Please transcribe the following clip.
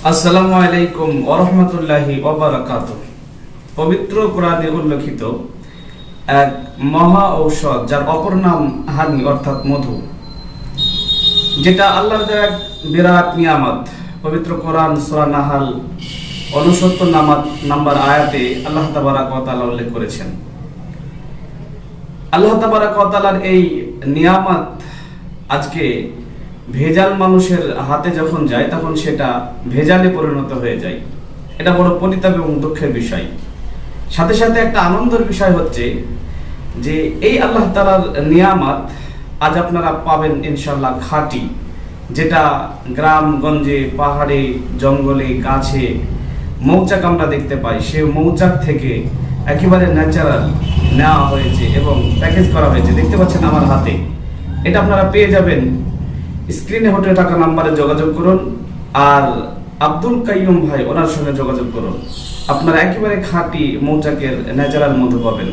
আসসালামু আলাইকুম ওয়া রাহমাতুল্লাহি ওয়া বারাকাতুহু। পবিত্র কোরআনে উল্লেখিত এক মহা ঔষধ, যার অপর নাম হানি অর্থাৎ মধু, যেটা আল্লাহর দেওয়া এক বিরাট নিয়ামত। পবিত্র কোরআন সূরা নাহাল 69 নম্বর আয়াতে আল্লাহ তাবারাক ওয়া তাআলা উল্লেখ করেছেন। আল্লাহ তাবারাক ওয়া তাআলার এই নিয়ামত আজকে ভেজাল মানুষের হাতে যখন যায়, তখন সেটা ভেজালে পরিণত হয়ে যায়। এটা বড় পরিতাপ এবং দুঃখের বিষয়। সাথে সাথে একটা আনন্দের বিষয় হচ্ছে যে এই আল্লাহ তাআলার নিয়ামত আজ আপনারা পাবেন ইনশাআল্লাহ খাঁটি, যেটা গ্রামগঞ্জে, পাহাড়ে, জঙ্গলে, গাছে মৌচাক আমরা দেখতে পাই। সে মৌচাক থেকে একেবারে ন্যাচারাল নেওয়া হয়েছে এবং প্যাকেজ করা হয়েছে। দেখতে পাচ্ছেন আমার হাতে, এটা আপনারা পেয়ে যাবেন। স্ক্রিনে হোটেল টাকা নাম্বারে যোগাযোগ করুন, আর আব্দুল কাইয়ুম ভাই ওনার সঙ্গে যোগাযোগ করুন। আপনারা একেবারে খাঁটি মৌচাকের ন্যাচারাল মধু পাবেন।